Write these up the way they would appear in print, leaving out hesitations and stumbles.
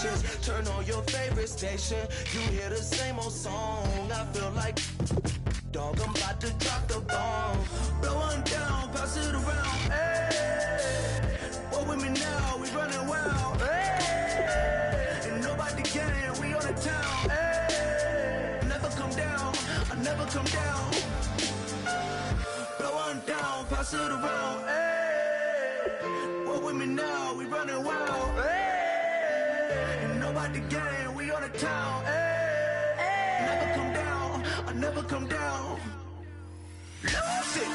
patience. Turn on your favorite station. You hear the same old song. I feel like dog, I'm about to drop the bomb. Blow one down, pass it around. Hey, what with me now? We running wild. Hey, and nobody can. We on the town. Hey, never come down. I never come down. Blow one down, pass it around. Hey, what with me now? We running wild. Hey, and nobody can. We on the town. Hey, never come down. I never come down. Lose it.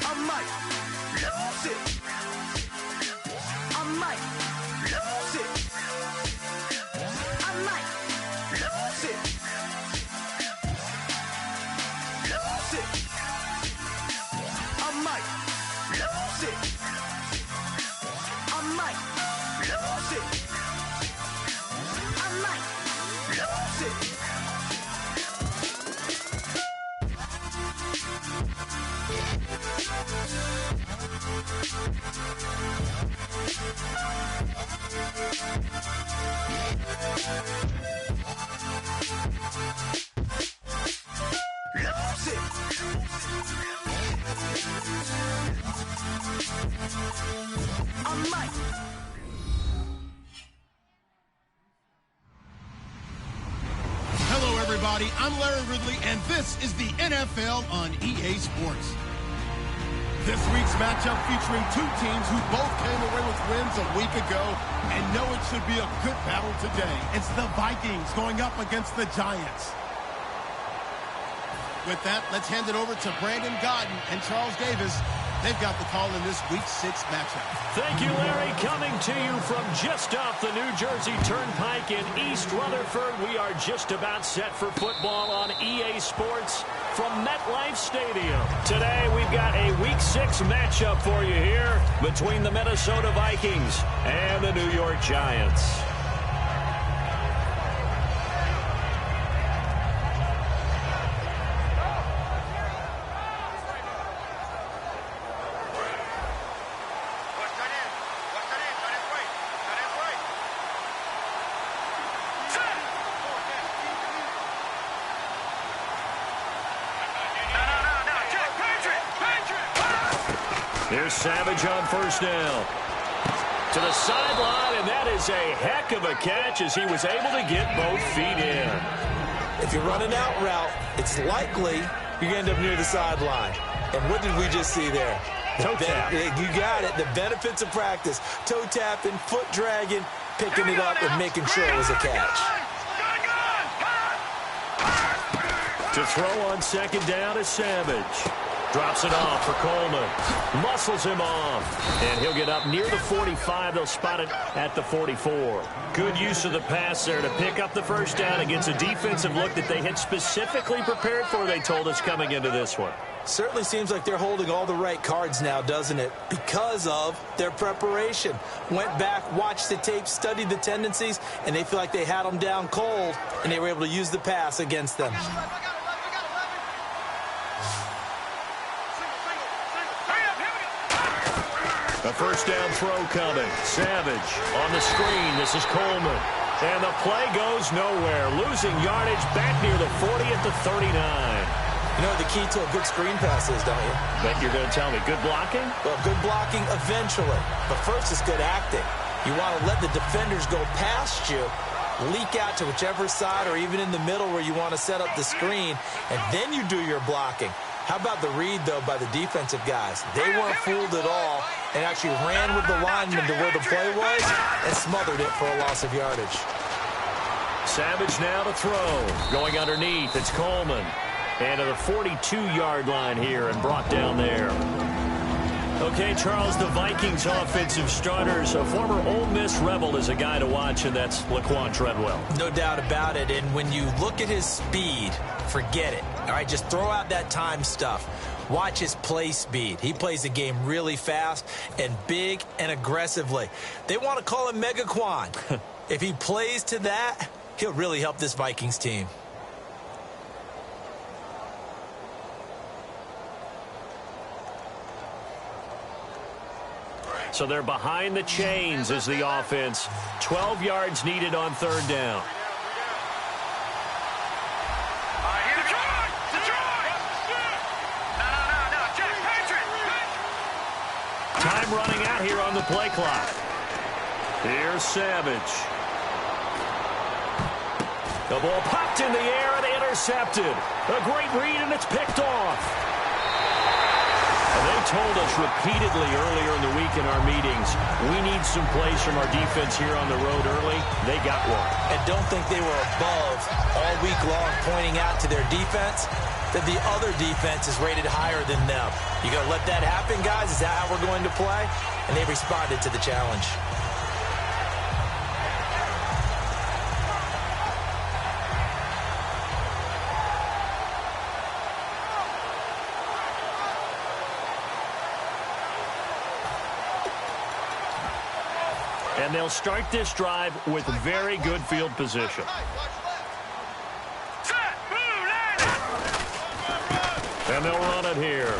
I might lose it. I might lose it. I might lose it. Lose it. I might lose it. I might lose it. I might lose it. Hello, everybody. I'm Larry Ridley, and this is the NFL on EA Sports. This week's matchup featuring two teams who both came away with wins a week ago and know it should be a good battle today. It's the Vikings going up against the Giants. With that, let's hand it over to Brandon Gaudin and Charles Davis. They've got the call in this Week 6 matchup. Thank you, Larry. Coming to you from just off the New Jersey Turnpike in East Rutherford. We are just about set for football on EA Sports from MetLife Stadium. Today, we've got a Week 6 matchup for you here between the Minnesota Vikings and the New York Giants. Here's Savage on first down. To the sideline, and that is a heck of a catch as he was able to get both feet in. If you run an out route, it's likely you end up near the sideline. And what did we just see there? Toe tap. You got it. The benefits of practice. Toe tapping, foot dragging, picking it up, and making sure it was a catch. To throw on second down is Savage. Drops it off for Coleman. Muscles him off. And he'll get up near the 45. They'll spot it at the 44. Good use of the pass there to pick up the first down against a defensive look that they had specifically prepared for, they told us, coming into this one. Certainly seems like they're holding all the right cards now, doesn't it? Because of their preparation. Went back, watched the tape, studied the tendencies, and they feel like they had them down cold, and they were able to use the pass against them. A first down throw coming. Savage on the screen. This is Coleman. And the play goes nowhere. Losing yardage back near the 40 at the 39. You know what the key to a good screen pass is, don't you? Bet you're going to tell me. Good blocking? Well, good blocking eventually. But first is good acting. You want to let the defenders go past you, leak out to whichever side or even in the middle where you want to set up the screen, and then you do your blocking. How about the read, though, by the defensive guys? They weren't fooled at all and actually ran with the lineman to where the play was and smothered it for a loss of yardage. Savage now to throw. Going underneath, it's Coleman. And to the 42-yard line here and brought down there. Okay, Charles, the Vikings offensive starters, a former Ole Miss Rebel is a guy to watch, and that's Laquan Treadwell. No doubt about it, and when you look at his speed, forget it. All right, just throw out that time stuff. Watch his play speed. He plays the game really fast and big and aggressively. They want to call him Megaquan. If he plays to that, he'll really help this Vikings team. So they're behind the chains as the offense. 12 yards needed on third down. Time running out here on the play clock. Here's Savage. The ball popped in the air and intercepted. A great read, and it's picked off. And they told us repeatedly earlier in the week in our meetings, we need some plays from our defense here on the road early. They got one. And don't think they were above all week long pointing out to their defense that the other defense is rated higher than them. You got to let that happen, guys. Is that how we're going to play? And they responded to the challenge. And they'll start this drive with very good field position. And they'll run it here.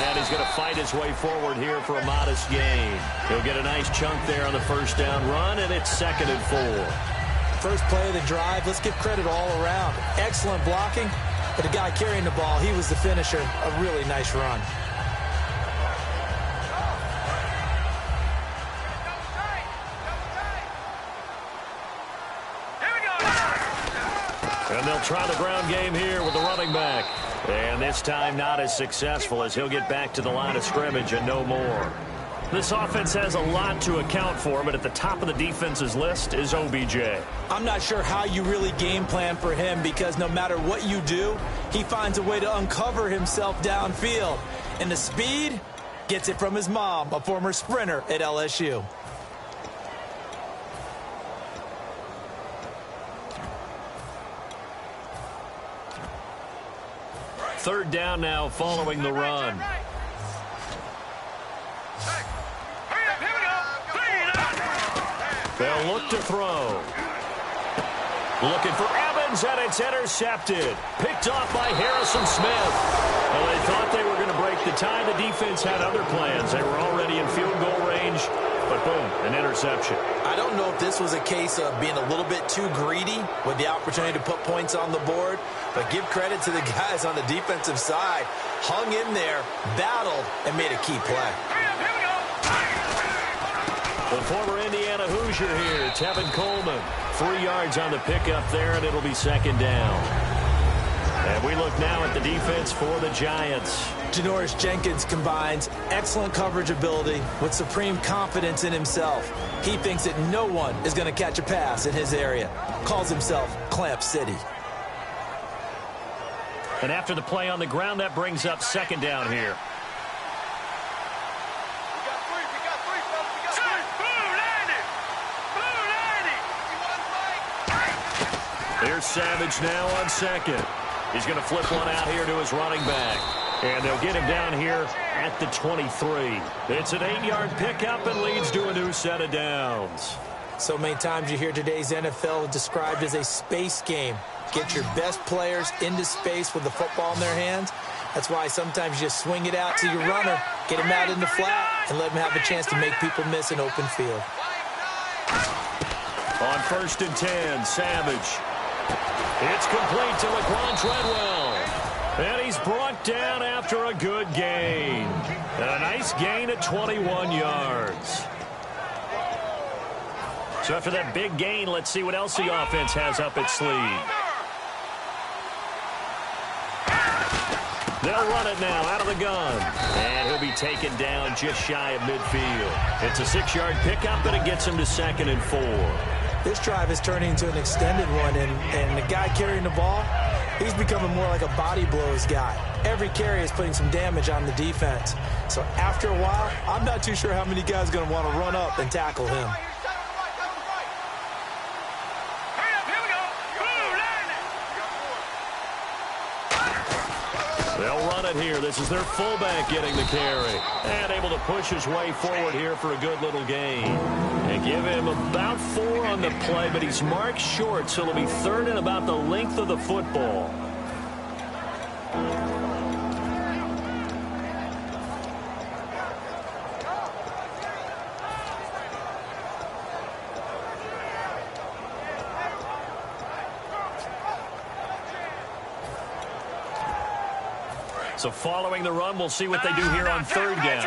And he's going to fight his way forward here for a modest gain. He'll get a nice chunk there on the first down run, and it's 2nd and 4. First play of the drive, let's give credit all around. Excellent blocking, but the guy carrying the ball, he was the finisher. A really nice run. And they'll try the ground game here with the running back. And this time not as successful as he'll get back to the line of scrimmage and no more. This offense has a lot to account for, but at the top of the defense's list is OBJ. I'm not sure how you really game plan for him because no matter what you do, he finds a way to uncover himself downfield. And the speed gets it from his mom, a former sprinter at LSU. Third down now following the run. They'll look to throw. Looking for Evans, and it's intercepted. Picked off by Harrison Smith. Well, they thought they were going to break the tie. The defense had other plans. They were already in field goal range, but boom, an interception. I don't know if this was a case of being a little bit too greedy with the opportunity to put points on the board, but give credit to the guys on the defensive side. Hung in there, battled, and made a key play. The former Indiana Hoosier here, Tevin Coleman. 3 yards on the pickup there, and it'll be 2nd down. And we look now at the defense for the Giants. Janoris Jenkins combines excellent coverage ability with supreme confidence in himself. He thinks that no one is going to catch a pass in his area. Calls himself Clamp City. And after the play on the ground, that brings up 2nd down here. Here's Savage now on 2nd. He's going to flip one out here to his running back. And they'll get him down here at the 23. It's an 8-yard pickup and leads to a new set of downs. So many times you hear today's NFL described as a space game. Get your best players into space with the football in their hands. That's why sometimes you just swing it out to your runner, get him out in the flat, and let him have a chance to make people miss an open field. On 1st and 10, Savage. It's complete to Laquan Treadwell. And he's brought down after a good gain. And a nice gain at 21 yards. So after that big gain, let's see what else the offense has up its sleeve. They'll run it now out of the gun. And he'll be taken down just shy of midfield. It's a 6-yard pickup, and it gets him to 2nd and 4. This drive is turning into an extended one, and the guy carrying the ball, he's becoming more like a body blows guy. Every carry is putting some damage on the defense. So after a while, I'm not too sure how many guys are going to want to run up and tackle him. They'll run it here. This is their fullback getting the carry. And able to push his way forward here for a good little gain. And give him about 4 on the play, but he's marked short, so it'll be 3rd and about the length of the football. So following the run, we'll see what they do here on third down.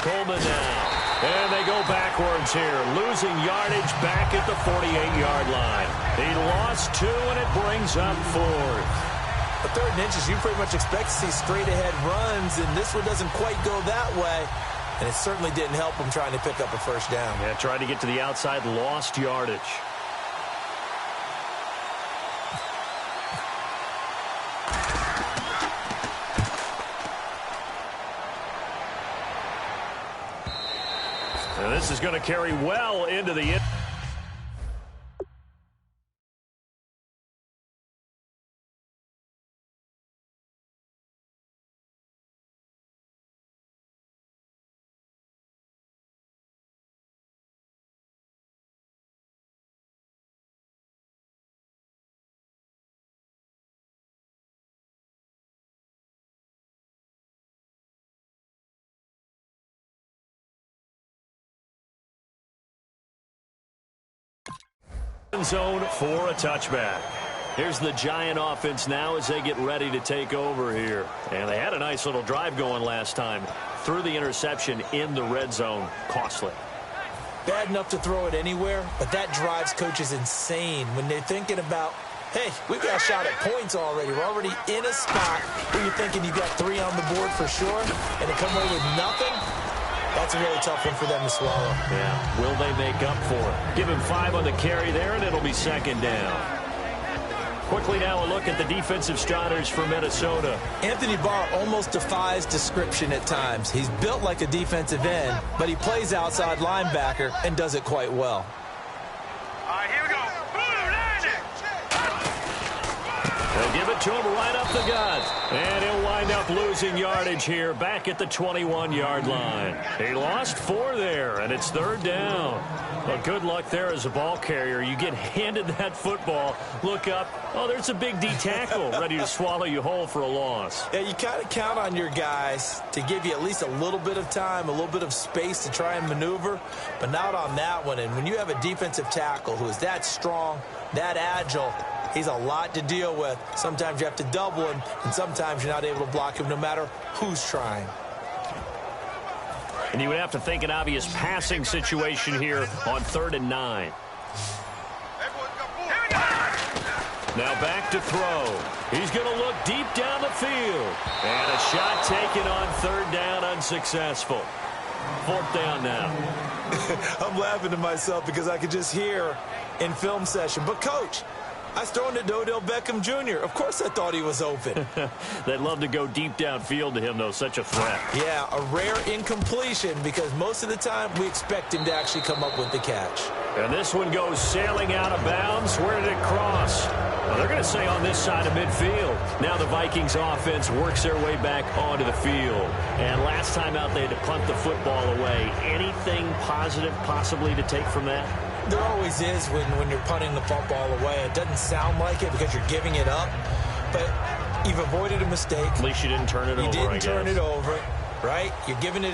Coleman now. And they go backwards here, losing yardage back at the 48-yard line. He lost 2, and it brings up 4th. A 3rd and inches, you pretty much expect to see straight-ahead runs, and this one doesn't quite go that way. And it certainly didn't help him trying to pick up a first down. Yeah, tried to get to the outside, lost yardage. And this is going to carry well into the end. Zone for a touchback. Here's the Giant offense now as they get ready to take over here. And they had a nice little drive going last time. Threw the interception in the red zone. Costly. Bad enough to throw it anywhere, but that drives coaches insane when they're thinking about, hey, we've got a shot at points already. We're already in a spot where you're thinking you've got 3 on the board for sure, and to come away with nothing, that's a really tough one for them to swallow. Yeah, will they make up for it? Give him 5 on the carry there, and it'll be 2nd down. Quickly now a look at the defensive starters for Minnesota. Anthony Barr almost defies description at times. He's built like a defensive end, but he plays outside linebacker and does it quite well. All right, here we go. They'll give it to him right up the gut. And he'll wind up losing yardage here back at the 21-yard line. He lost 4 there, and it's 3rd down. Well, good luck there as a ball carrier. You get handed that football, look up, oh, there's a big D tackle ready to swallow you whole for a loss. Yeah, you kind of count on your guys to give you at least a little bit of time, a little bit of space to try and maneuver, but not on that one. And when you have a defensive tackle who is that strong, that agile, he's a lot to deal with. Sometimes you have to double him, and sometimes you're not able to block him no matter who's trying. And you would have to think an obvious passing situation here on 3rd and 9. Now back to throw. He's going to look deep down the field. And a shot taken on 3rd down, unsuccessful. 4th down now. I'm laughing to myself because I could just hear in film session, but coach, I was throwing to Odell Beckham Jr. Of course I thought he was open. They'd love to go deep downfield to him, though. Such a threat. Yeah, a rare incompletion because most of the time we expect him to actually come up with the catch. And this one goes sailing out of bounds. Where did it cross? Well, they're going to say on this side of midfield. Now the Vikings offense works their way back onto the field. And last time out they had to punt the football away. Anything positive possibly to take from that? There always is when you're punting the football away. It doesn't sound like it because you're giving it up, but you've avoided a mistake. At least you didn't turn it over, You didn't turn it over, right? You're giving your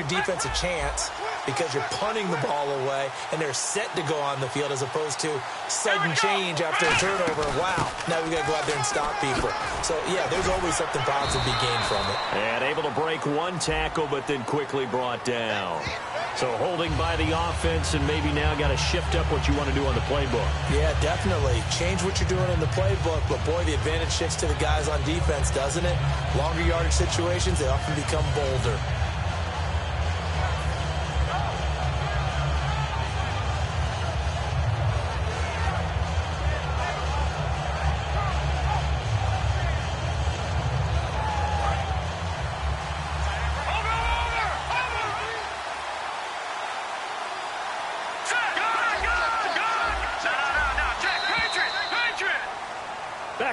defense a chance because you're punting the ball away, and they're set to go on the field as opposed to sudden change after a turnover. Wow, now we got to go out there and stop people. So, yeah, there's always something positive to be gained from it. And able to break one tackle, but then quickly brought down. So holding by the offense, and maybe now got to shift up what you want to do on the playbook. Yeah, definitely. Change what you're doing in the playbook, but boy, the advantage shifts to the guys on defense, doesn't it? Longer yardage situations, they often become bolder.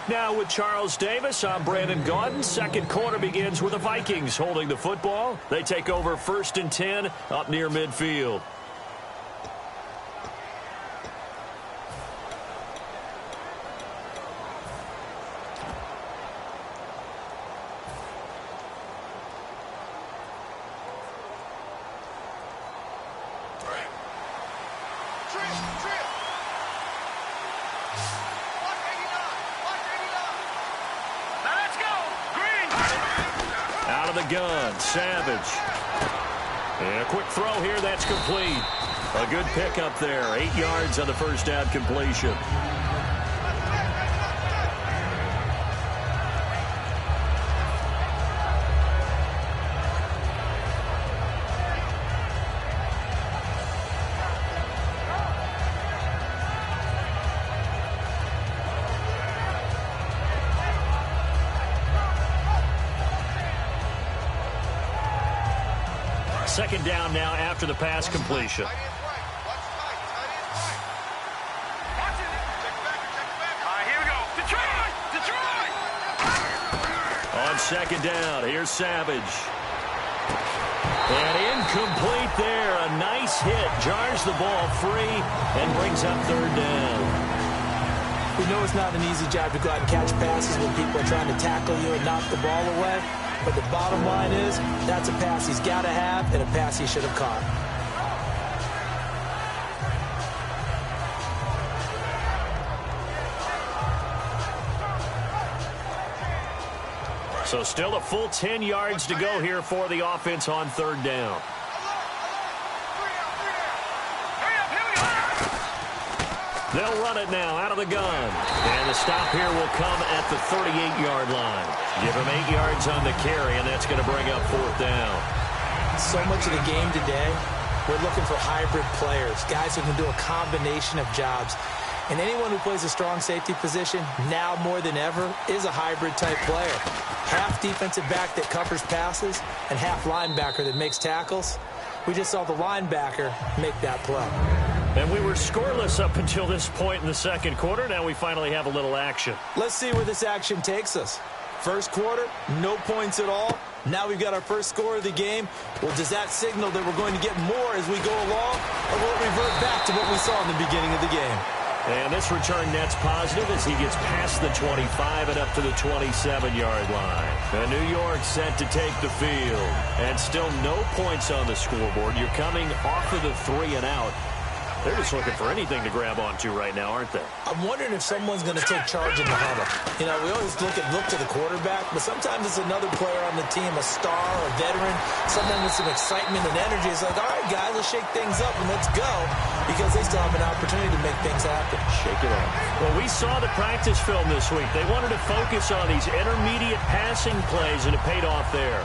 Now with Charles Davis, I'm Brandon Gaudin. Second quarter begins with the Vikings holding the football. They take over 1st and 10 up near midfield. gun. Savage. And a quick throw here. That's complete. A good pickup there. 8 yards on the first down completion. Second down now after the pass completion. Here we go. Detroit! On second down, here's Savage. And incomplete there. A nice hit. Jars the ball free and brings up third down. We know it's not an easy job to go out and catch passes when people are trying to tackle you and knock the ball away. But the bottom line is, that's a pass he's got to have and a pass he should have caught. So still a full 10 yards to go here for the offense on third down. They'll run it now out of the gun. And the stop here will come at the 38-yard line. Give him 8 yards on the carry, and that's going to bring up fourth down. So much of the game today, we're looking for hybrid players, guys who can do a combination of jobs. And anyone who plays a strong safety position, now more than ever, is a hybrid-type player. Half defensive back that covers passes and half linebacker that makes tackles. We just saw the linebacker make that play. And we were scoreless up until this point in the second quarter. Now we finally have a little action. Let's see where this action takes us. First quarter, no points at all. Now we've got our first score of the game. Well, does that signal that we're going to get more as we go along, or will it revert back to what we saw in the beginning of the game? And this return net's positive as he gets past the 25 and up to the 27-yard line. And New York set to take the field. And still no points on the scoreboard. You're coming off of the 3 and out. They're just looking for anything to grab onto right now, aren't they? I'm wondering if someone's going to take charge in the huddle. You know, we always look to the quarterback, but sometimes it's another player on the team, a star, a veteran, someone with some excitement and energy. It's like, all right, guys, let's shake things up and let's go, because they still have an opportunity to make things happen. Shake it up. Well, we saw the practice film this week. They wanted to focus on these intermediate passing plays, and it paid off there.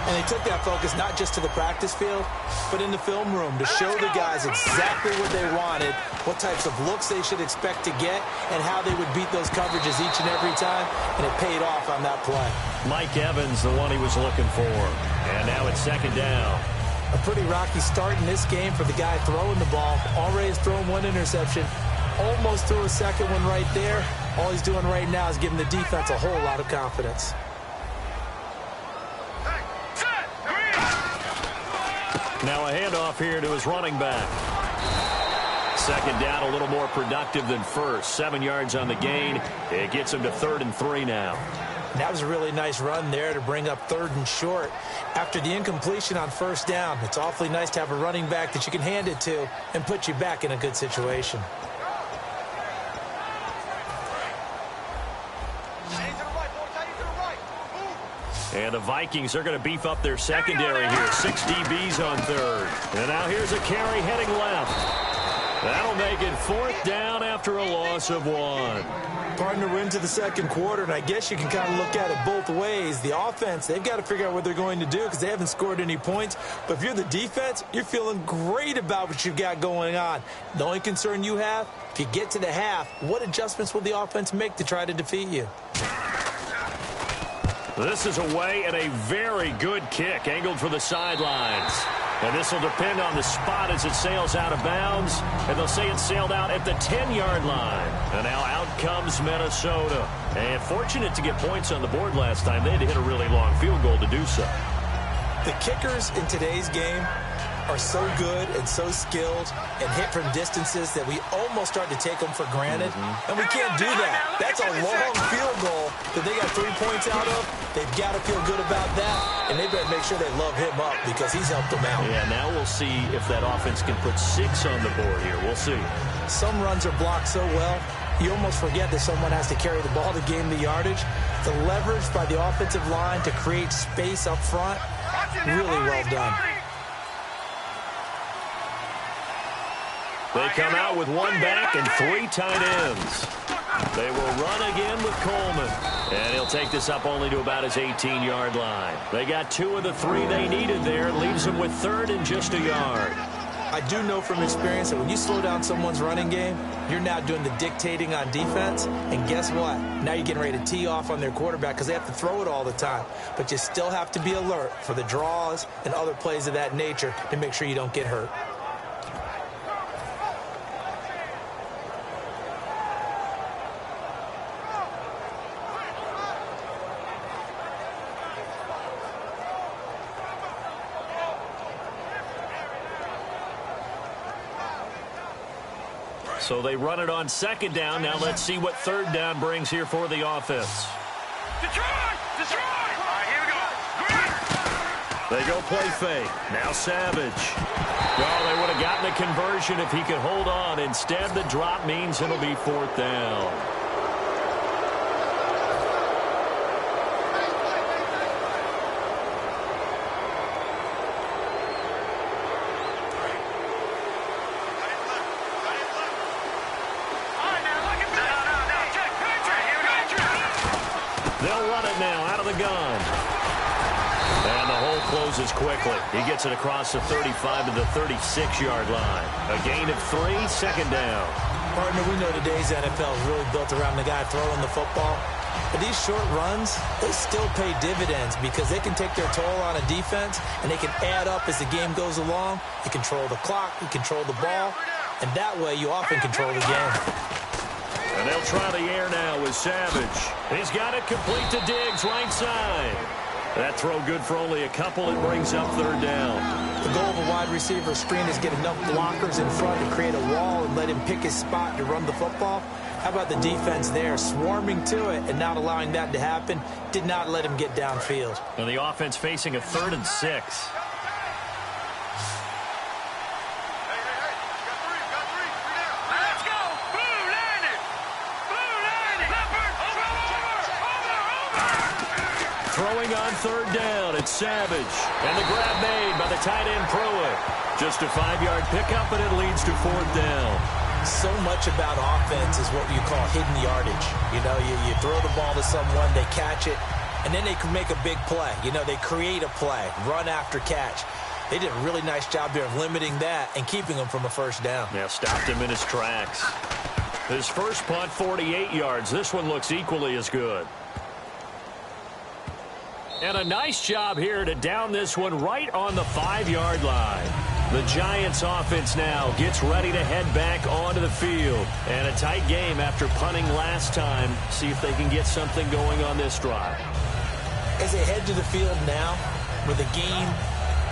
And they took that focus not just to the practice field, but in the film room to show the guys exactly what they wanted, what types of looks they should expect to get, and how they would beat those coverages each and every time, and it paid off on that play. Mike Evans, the one he was looking for. And now it's second down. A pretty rocky start in this game for the guy throwing the ball. Already has thrown one interception. Almost threw a second one right there. All he's doing right now is giving the defense a whole lot of confidence. Now a handoff here to his running back. Second down, a little more productive than first. 7 yards on the gain. It gets him to 3rd and 3 now. That was a really nice run there to bring up 3rd and short. After the incompletion on first down, it's awfully nice to have a running back that you can hand it to and put you back in a good situation. And the Vikings are going to beef up their secondary here. 6 DBs on 3rd. And now here's a carry heading left. That'll make it 4th down after a loss of 1. Partner, we're into the second quarter, and I guess you can kind of look at it both ways. The offense, they've got to figure out what they're going to do because they haven't scored any points. But if you're the defense, you're feeling great about what you've got going on. The only concern you have, if you get to the half, what adjustments will the offense make to try to defeat you? This is away and a very good kick, angled for the sidelines. And this will depend on the spot as it sails out of bounds. And they'll say it sailed out at the 10-yard line. And now out comes Minnesota. And fortunate to get points on the board last time. They had to hit a really long field goal to do so. The kickers in today's game are so good and so skilled and hit from distances that we almost start to take them for granted. And we can't do that. That's a long field goal that they got 3 points out of. They've got to feel good about that, and they better make sure they love him up because he's helped them out. Yeah, now we'll see if that offense can put 6 on the board here. We'll see. Some runs are blocked so well, you almost forget that someone has to carry the ball to gain the yardage. The leverage by the offensive line to create space up front, really well done. They come out with one back and 3 tight ends. They will run again with Coleman. And he'll take this up only to about his 18-yard line. They got 2 of the 3 they needed there. Leaves them with 3rd and just a yard. I do know from experience that when you slow down someone's running game, you're now doing the dictating on defense. And guess what? Now you're getting ready to tee off on their quarterback because they have to throw it all the time. But you still have to be alert for the draws and other plays of that nature to make sure you don't get hurt. So they run it on 2nd down. Now let's see what 3rd down brings here for the offense. Detroit! Detroit! All right, here we go. They go play fake. Now Savage. Oh, they would have gotten a conversion if he could hold on. Instead, the drop means it'll be 4th down. They'll run it now out of the gun. And the hole closes quickly. He gets it across the 35 to the 36-yard line. A gain of 3, 2nd down. Partner, we know today's NFL is really built around the guy throwing the football. But these short runs, they still pay dividends because they can take their toll on a defense and they can add up as the game goes along. You control the clock, you control the ball, and that way you often control the game. And they'll try the air now with Savage. He's got it complete to Diggs, right side. That throw good for only a couple. It brings up 3rd down. The goal of a wide receiver screen is get enough blockers in front to create a wall and let him pick his spot to run the football. How about the defense there, swarming to it and not allowing that to happen? Did not let him get downfield. And the offense facing a 3rd and 6. Throwing on 3rd down, it's Savage. And the grab made by the tight end Pruitt. Just a 5-yard pickup, and it leads to 4th down. So much about offense is what you call hidden yardage. You know, you throw the ball to someone, they catch it, and then they can make a big play. You know, they create a play, run after catch. They did a really nice job there of limiting that and keeping him from a 1st down. Yeah, stopped him in his tracks. His first punt, 48 yards. This one looks equally as good. And a nice job here to down this one right on the 5-yard line. The Giants offense now gets ready to head back onto the field. And a tight game after punting last time. See if they can get something going on this drive. As they head to the field now, with the game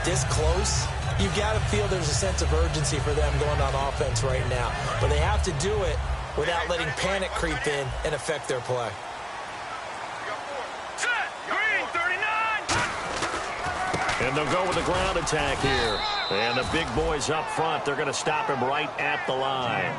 this close, you've got to feel there's a sense of urgency for them going on offense right now. But they have to do it without letting panic creep in and affect their play. And they'll go with the ground attack here. And the big boys up front, they're going to stop him right at the line.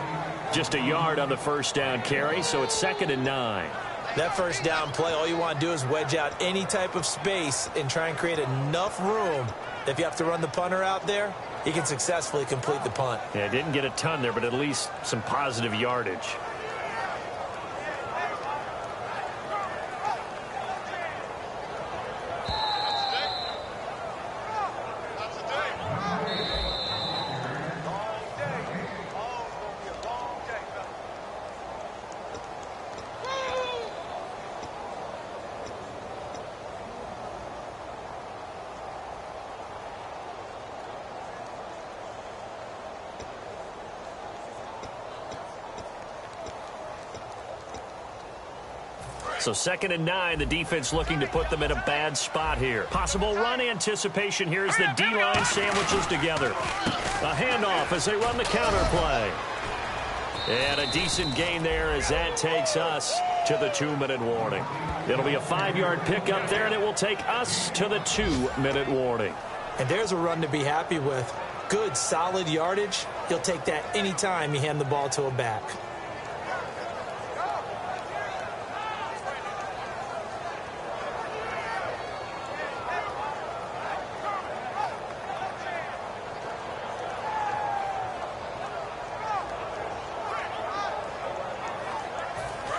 Just a yard on the 1st down carry, so it's 2nd and 9. That 1st down play, all you want to do is wedge out any type of space and try and create enough room. If you have to run the punter out there, he can successfully complete the punt. Yeah, didn't get a ton there, but at least some positive yardage. So 2nd and 9, the defense looking to put them in a bad spot here. Possible run anticipation here as the D-line sandwiches together. A handoff as they run the counter play. And a decent gain there as that takes us to the 2-minute warning. It'll be a 5-yard pickup there, and it will take us to the 2-minute warning. And there's a run to be happy with. Good, solid yardage. You'll take that anytime you hand the ball to a back.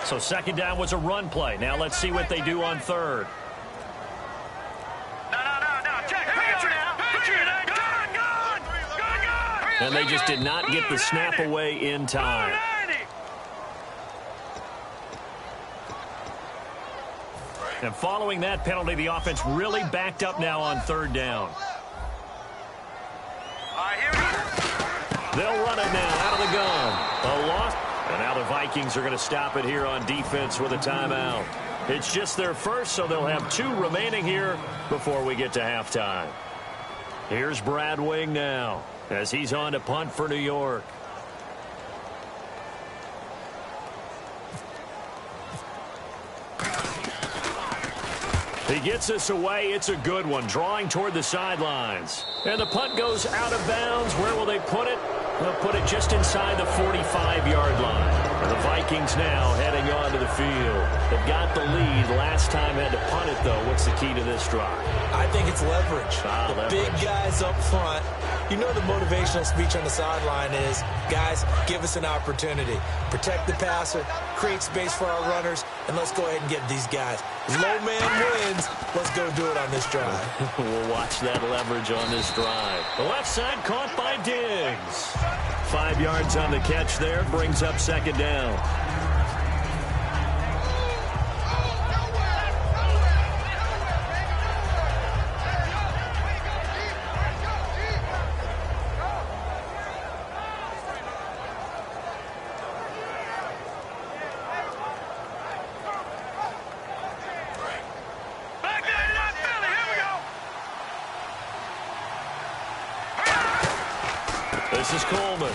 So second down was a run play. Now let's see what they do on third. And they just did not get the snap away in time. And following that penalty, the offense really backed up now on third down. They'll run it now out of the gun. A loss. And now the Vikings are going to stop it here on defense with a timeout. It's just their first, so they'll have 2 remaining here before we get to halftime. Here's Brad Wing now as he's on to punt for New York. He gets this away. It's a good one, drawing toward the sidelines. And the punt goes out of bounds. Where will they put it? They'll put it just inside the 45-yard line. And the Vikings now heading on to the field. They've got the lead. Last time had to punt it, though. What's the key to this drive? I think it's leverage. Leverage. Big guys up front. You know the motivational speech on the sideline is, guys, give us an opportunity. Protect the passer, create space for our runners, and let's go ahead and get these guys. Low man wins. Let's go do it on this drive. We'll watch that leverage on this drive. The left side caught by Diggs. 5 yards on the catch there. Brings up second down. This is Coleman.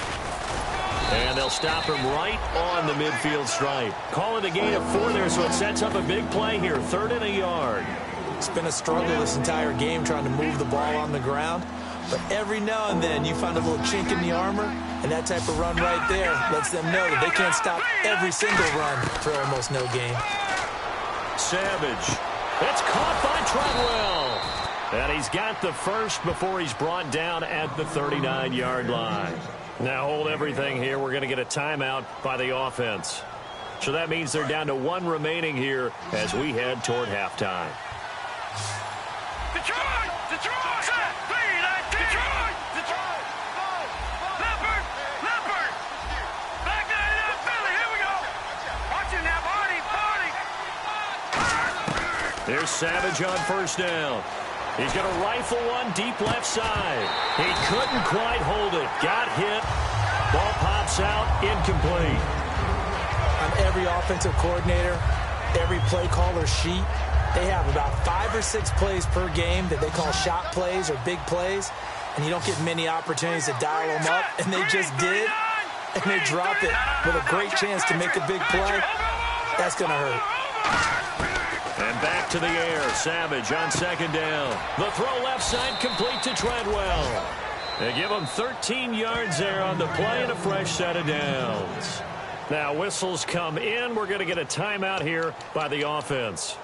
And they'll stop him right on the midfield stripe. Calling a gain of 4 there, so it sets up a big play here. 3rd and a yard. It's been a struggle this entire game trying to move the ball on the ground. But every now and then you find a little chink in the armor, and that type of run right there lets them know that they can't stop every single run for almost no gain. Savage. It's caught by Treadwell. And he's got the first before he's brought down at the 39-yard line. Now hold everything here. We're going to get a timeout by the offense. So that means they're down to 1 remaining here as we head toward halftime. Detroit! Detroit! Detroit! Detroit! Leopard! Leopard! Back there, Philly. Here we go. Watch it now, Barney. There's Savage on first down. He's going to rifle one deep left side. He couldn't quite hold it. Got hit. Ball pops out. Incomplete. On every offensive coordinator, every play caller sheet, they have about 5 or 6 plays per game that they call shot plays or big plays, and you don't get many opportunities to dial them up, and they just did, and they drop it with a great chance to make a big play. That's going to hurt. And back to the air. Savage on second down. The throw left side complete to Treadwell. They give him 13 yards there on the play and a fresh set of downs. Now whistles come in. We're going to get a timeout here by the offense.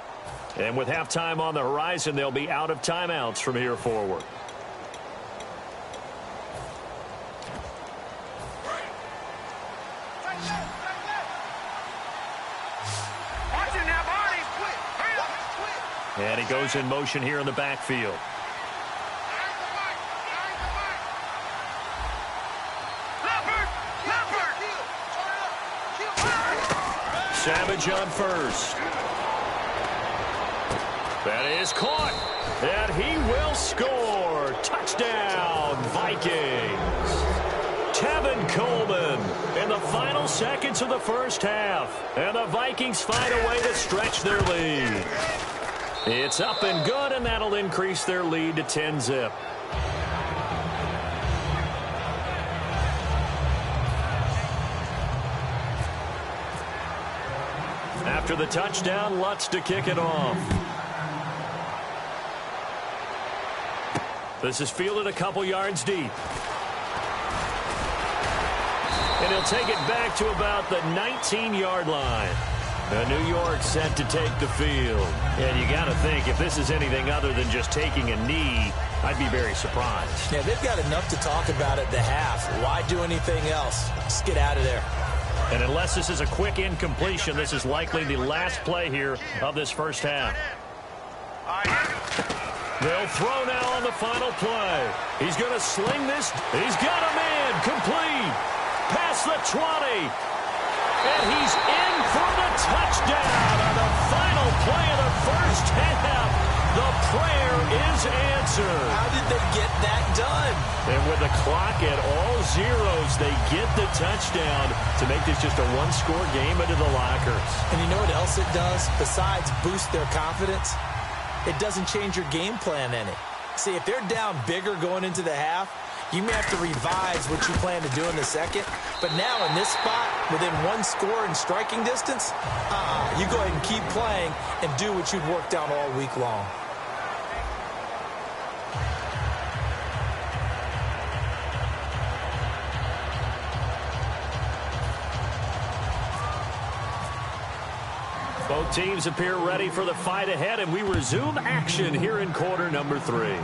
And with halftime on the horizon, they'll be out of timeouts from here forward. And he goes in motion here in the backfield. Savage on first. That is caught. And he will score. Touchdown, Vikings. Tevin Coleman in the final seconds of the first half. And the Vikings find a way to stretch their lead. It's up and good, and that'll increase their lead to 10-zip. After the touchdown, Lutz to kick it off. This is fielded a couple yards deep. And he'll take it back to about the 19-yard line. New York set to take the field. And you got to think, if this is anything other than just taking a knee, I'd be very surprised. Yeah, they've got enough to talk about at the half. Why do anything else? Just get out of there. And unless this is a quick incompletion, this is likely the last play here of this first half. They'll throw now on the final play. He's going to sling this. He's got a man complete. Past the 20. And he's in for the touchdown on the final play of the first half. The prayer is answered. How did they get that done? And with the clock at all zeros, they get the touchdown to make this just a one-score game into the lockers. And you know what else it does? Besides boost their confidence, it doesn't change your game plan any. See, if they're down bigger going into the half, you may have to revise what you plan to do in the second. But now in this spot, within one score in striking distance, you go ahead and keep playing and do what you've worked out all week long. Both teams appear ready for the fight ahead, and we resume action here in quarter number 3.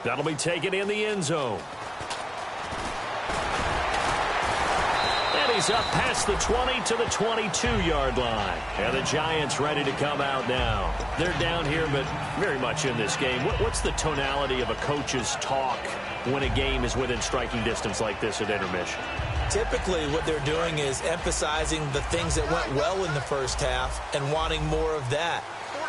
That'll be taken in the end zone. And he's up past the 20 to the 22-yard line. And the Giants ready to come out now. They're down here, but very much in this game. What's the tonality of a coach's talk when a game is within striking distance like this at intermission? Typically, what they're doing is emphasizing the things that went well in the first half and wanting more of that.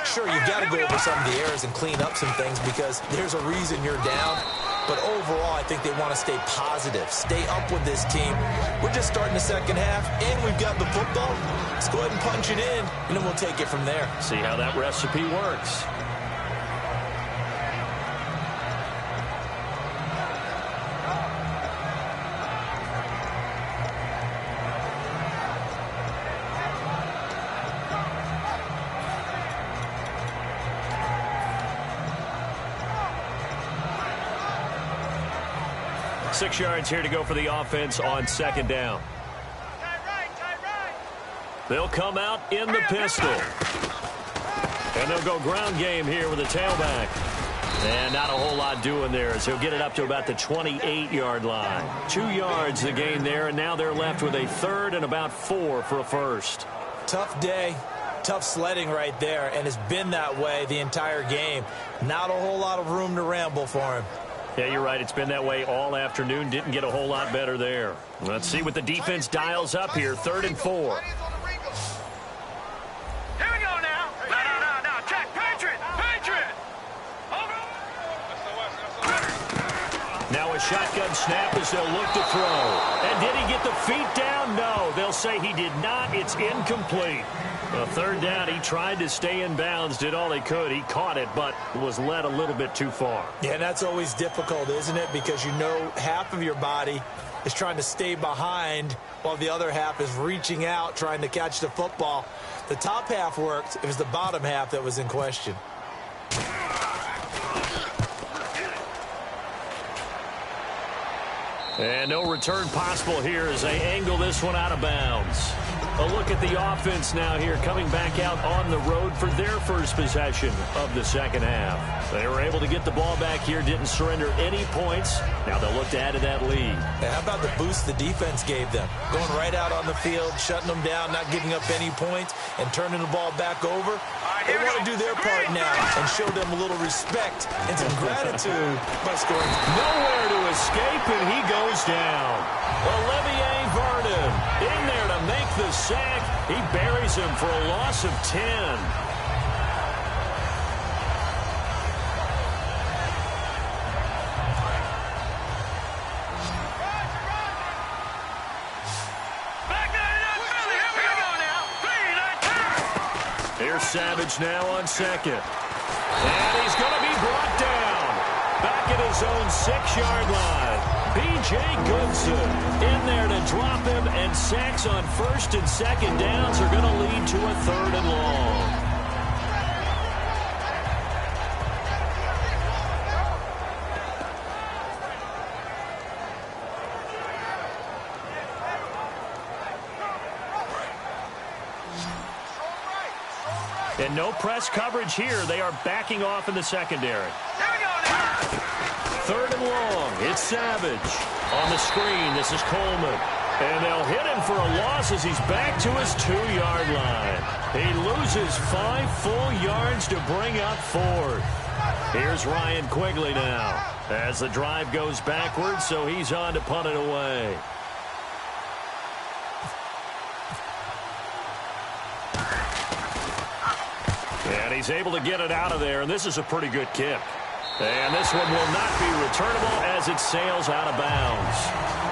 Sure, you've got to go over some of the errors and clean up some things because there's a reason you're down. But overall, I think they want to stay positive, stay up with this team. We're just starting the second half, and we've got the football. Let's go ahead and punch it in, and then we'll take it from there. See how that recipe works. Six yards here to go for the offense on second down. They'll come out in the pistol. And they'll go ground game here with the tailback. And not a whole lot doing there as he'll get it up to about the 28-yard line. 2 yards the gain there, and now they're left with a third and about 4 for a first. Tough day. Tough sledding right there, and it's been that way the entire game. Not a whole lot of room to ramble for him. Yeah, you're right. It's been that way all afternoon. Didn't get a whole lot better there. Let's see what the defense dials up here. 3rd and 4. Here we go now. No. Check. Patriot. Now a shotgun snap as they'll look to throw. And did he get the feet down? No. They'll say he did not. It's incomplete. A 3rd down, he tried to stay in bounds, did all he could. He caught it, but was led a little bit too far. Yeah, that's always difficult, isn't it? Because you know half of your body is trying to stay behind while the other half is reaching out, trying to catch the football. The top half worked. It was the bottom half that was in question. And no return possible here as they angle this one out of bounds. A look at the offense now here coming back out on the road for their first possession of the second half. They were able to get the ball back here, didn't surrender any points. Now they'll look to add to that lead. And how about the boost the defense gave them? Going right out on the field, shutting them down, not giving up any points, and turning the ball back over. They want to do their part now and show them a little respect and some gratitude by scoring. Nowhere to escape, and he goes down. Olivier Vernon in there to make the sack. He buries him for a loss of 10. Here's Savage now on second. And he's going to be brought down. Back at his own 6-yard line. B.J. Goodson in there to drop him, and sacks on 1st and 2nd downs are going to lead to a 3rd and long. And no press coverage here. They are backing off in the secondary. 3rd and long. It's Savage. On the screen, this is Coleman. And they'll hit him for a loss as he's back to his 2-yard line. He loses 5 full yards to bring up 4th. Here's Ryan Quigley now as the drive goes backwards, so he's on to punt it away. And he's able to get it out of there, and this is a pretty good kick. And this one will not be returnable as it sails out of bounds.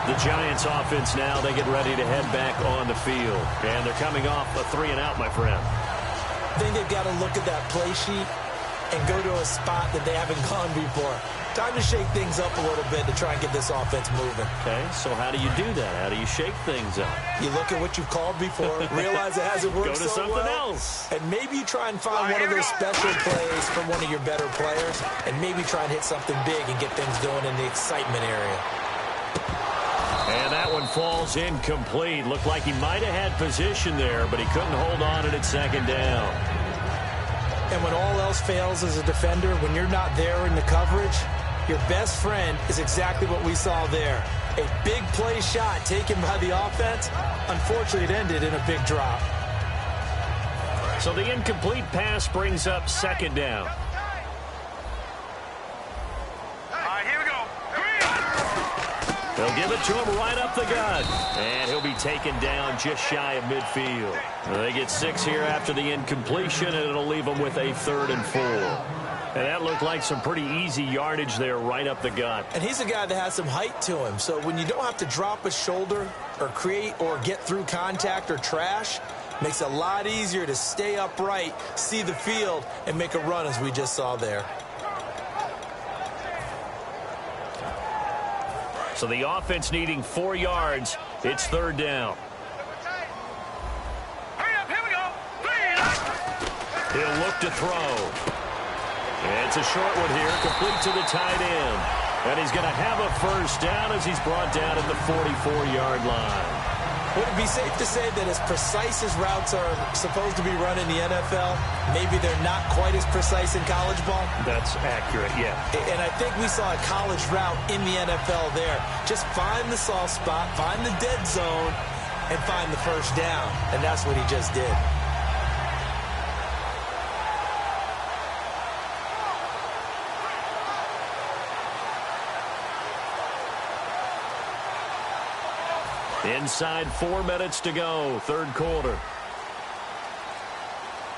The Giants offense now, they get ready to head back on the field. And they're coming off a 3-and-out, my friend. I think they've got to look at that play sheet and go to a spot that they haven't gone before. Time to shake things up a little bit to try and get this offense moving. Okay, so how do you do that? How do you shake things up? You look at what you've called before, realize it hasn't worked Go to so something well, else. and maybe you try and find one of those special plays from one of your better players, and maybe try and hit something big and get things going in the excitement area. And that one falls incomplete. Looked like he might have had position there, but he couldn't hold on it at 2nd down. And when all else fails as a defender, when you're not there in the coverage, your best friend is exactly what we saw there. A big play shot taken by the offense. Unfortunately, it ended in a big drop. So the incomplete pass brings up 2nd down. They'll give it to him right up the gut. And he'll be taken down just shy of midfield. They get 6 here after the incompletion, and it'll leave them with a 3rd and 4. And that looked like some pretty easy yardage there right up the gut. And he's a guy that has some height to him. So when you don't have to drop a shoulder or create or get through contact or trash, makes it a lot easier to stay upright, see the field, and make a run as we just saw there. So the offense needing 4 yards. It's 3rd down. Hurry up, here we go. He'll look to throw. It's a short one here, complete to the tight end. And he's going to have a 1st down as he's brought down at the 44-yard line. Would it be safe to say that as precise as routes are supposed to be run in the NFL, maybe they're not quite as precise in college ball? That's accurate, yeah. And I think we saw a college route in the NFL there. Just find the soft spot, find the dead zone, and find the 1st down. And that's what he just did. Inside 4 minutes to go, 3rd quarter.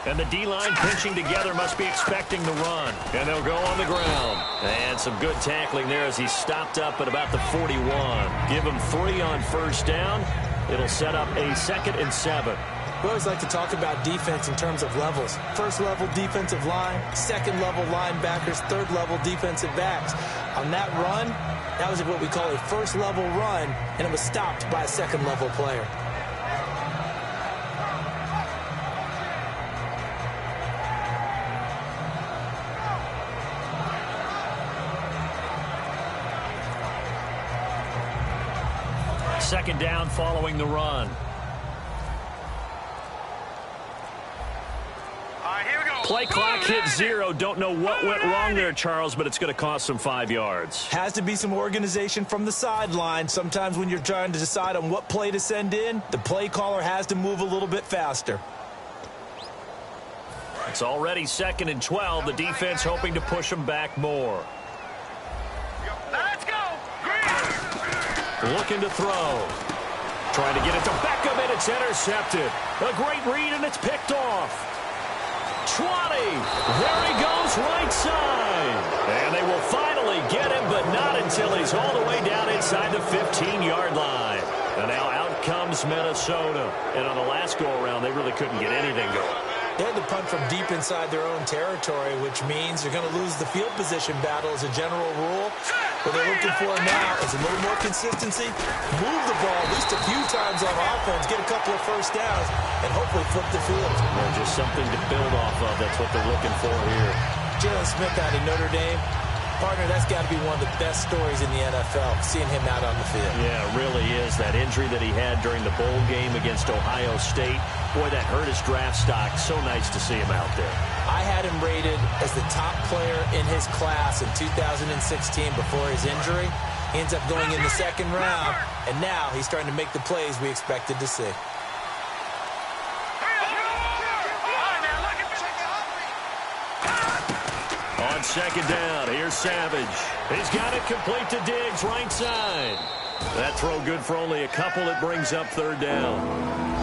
And the D-line pinching together, must be expecting the run. And they'll go on the ground. And some good tackling there as he stopped up at about the 41. Give him 3 on 1st down. It'll set up a 2nd and 7. We always like to talk about defense in terms of levels. 1st level defensive line, 2nd level linebackers, 3rd level defensive backs. On that run, that was what we call a 1st level run, and it was stopped by a 2nd level player. Second down following the run. Play clock hit 0. Don't know what went wrong there, Charles, but it's going to cost them 5 yards. Has to be some organization from the sideline. Sometimes when you're trying to decide on what play to send in, the play caller has to move a little bit faster. It's already 2nd and 12. The defense hoping to push them back more. Let's go. Looking to throw. Trying to get it to Beckham, and it's intercepted. A great read, and it's picked off. 20. There he goes, right side. And they will finally get him, but not until he's all the way down inside the 15-yard line. And now out comes Minnesota. And on the last go-around, they really couldn't get anything going. They had to punt from deep inside their own territory, which means they're going to lose the field position battle as a general rule. What they're looking for now is a little more consistency, move the ball at least a few times on offense, get a couple of 1st downs, and hopefully flip the field. And just something to build off of. That's what they're looking for here. Jalen Smith out of Notre Dame. Partner, that's got to be one of the best stories in the NFL, seeing him out on the field. Yeah, it really is. That injury that he had during the bowl game against Ohio State, boy, that hurt his draft stock. So nice to see him out there. I had him rated as the top player in his class in 2016 before his injury. He ends up going in the second round, and now he's starting to make the plays we expected to see. On second down, here's Savage. He's got it complete to Diggs, right side. That throw good for only a couple. It brings up third down.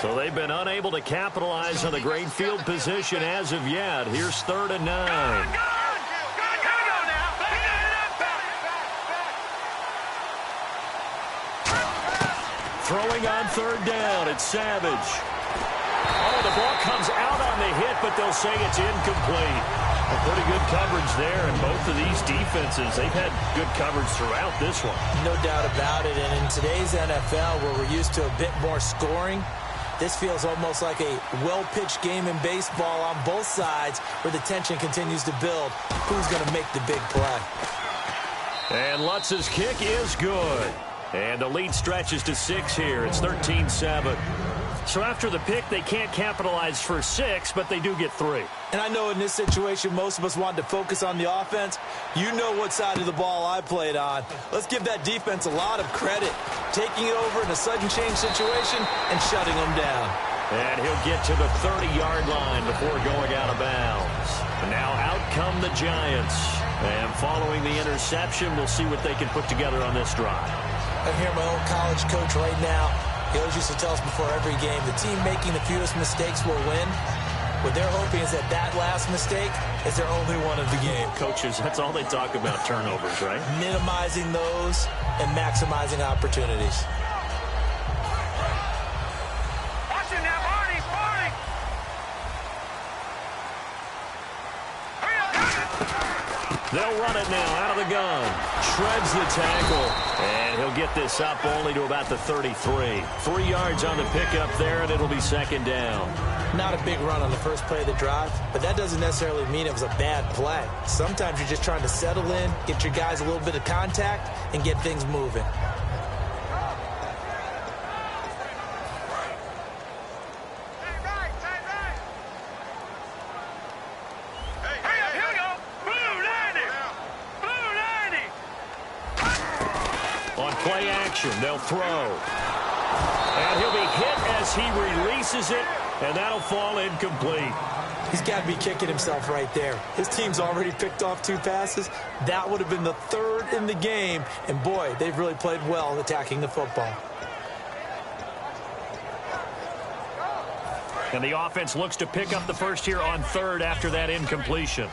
So they've been unable to capitalize on the great field position as of yet. Here's 3rd and 9. Throwing on 3rd down, it's Savage. Oh, the ball comes out on the hit, but they'll say it's incomplete. A pretty good coverage there, and both of these defenses, they've had good coverage throughout this one. No doubt about it, and in today's NFL, where we're used to a bit more scoring, this feels almost like a well-pitched game in baseball on both sides where the tension continues to build. Who's going to make the big play? And Lutz's kick is good. And the lead stretches to 6 here. It's 13-7. So after the pick, they can't capitalize for 6, but they do get 3. And I know in this situation, most of us want to focus on the offense. You know what side of the ball I played on. Let's give that defense a lot of credit. Taking it over in a sudden change situation and shutting them down. And he'll get to the 30-yard line before going out of bounds. And now out come the Giants. And following the interception, we'll see what they can put together on this drive. I hear my old college coach right now. He always used to tell us before every game, the team making the fewest mistakes will win. What they're hoping is that last mistake is their only one of the game. Coaches, that's all they talk about, turnovers, right? Minimizing those and maximizing opportunities. Watch it now, Barney! Barney! They'll run it now out of the gun. Shreds the tackle. And he'll get this up only to about the 33. 3 yards on the pickup there, and it'll be 2nd down. Not a big run on the first play of the drive, but that doesn't necessarily mean it was a bad play. Sometimes you're just trying to settle in, get your guys a little bit of contact, and get things moving. They'll throw. And he'll be hit as he releases it, and that'll fall incomplete. He's got to be kicking himself right there. His team's already picked off 2 passes. That would have been the 3rd in the game. And, boy, they've really played well attacking the football. And the offense looks to pick up the first here on 3rd after that incompletion.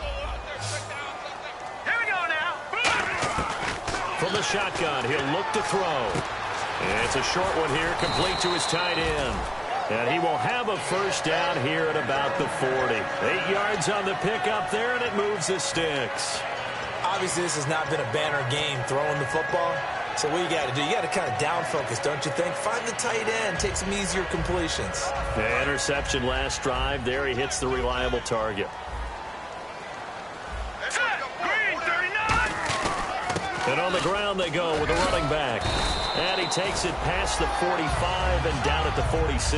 From the shotgun, he'll look to throw. It's a short one here, complete to his tight end. And he will have a first down here at about the 40. 8 yards on the pickup there, and it moves the sticks. Obviously, this has not been a banner game throwing the football. So what you got to do, you got to kind of down focus, don't you think? Find the tight end, take some easier completions. The interception last drive. There he hits the reliable target. And on the ground they go with a running back. And he takes it past the 45 and down at the 46.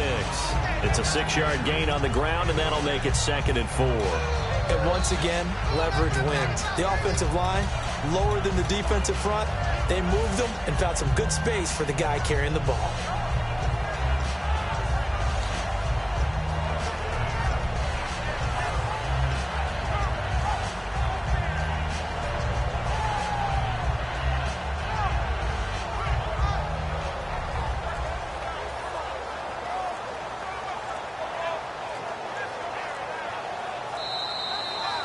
It's a 6-yard gain on the ground, and that'll make it 2nd and 4. And once again, leverage wins. The offensive line, lower than the defensive front, they moved them and found some good space for the guy carrying the ball.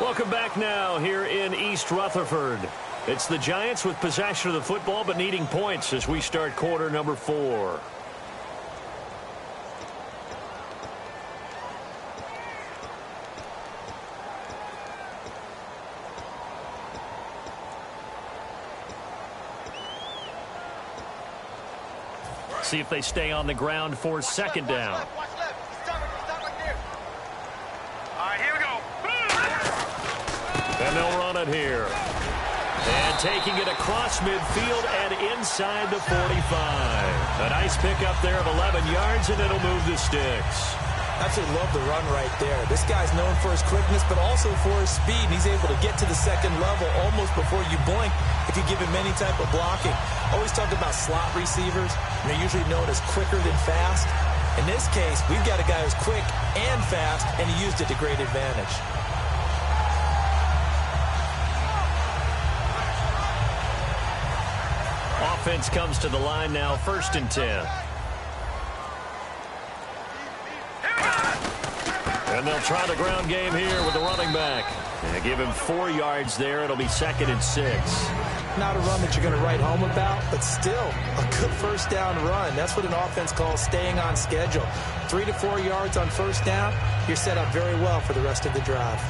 Welcome back now here in East Rutherford. It's the Giants with possession of the football but needing points as we start quarter number 4. See if they stay on the ground for 2nd down. And they'll run it here. And taking it across midfield and inside the 45. A nice pickup there of 11 yards, and it'll move the sticks. Absolutely love the run right there. This guy's known for his quickness, but also for his speed. He's able to get to the second level almost before you blink if you give him any type of blocking. Always talk about slot receivers, and they're usually known as quicker than fast. In this case, we've got a guy who's quick and fast, and he used it to great advantage. Offense comes to the line now, 1st and 10. And they'll try the ground game here with the running back. And give him 4 yards there. It'll be 2nd and 6. Not a run that you're going to write home about, but still a good first down run. That's what an offense calls staying on schedule. 3 to 4 yards on first down, you're set up very well for the rest of the drive.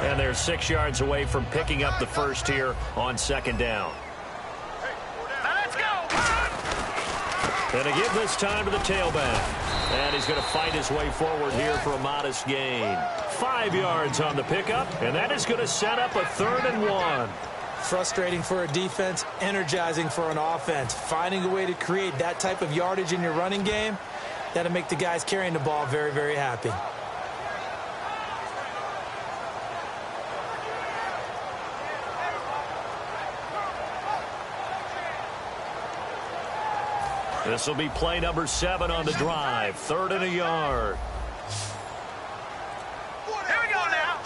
And they're 6 yards away from picking up the first here on 2nd down. Let's go! And to give this time to the tailback. And he's going to fight his way forward here for a modest gain. 5 yards on the pickup, and that is going to set up a 3rd and 1. Frustrating for a defense, energizing for an offense. Finding a way to create that type of yardage in your running game, that'll make the guys carrying the ball very, very happy. This will be play number 7 on the drive. 3rd and a yard. Here we go now.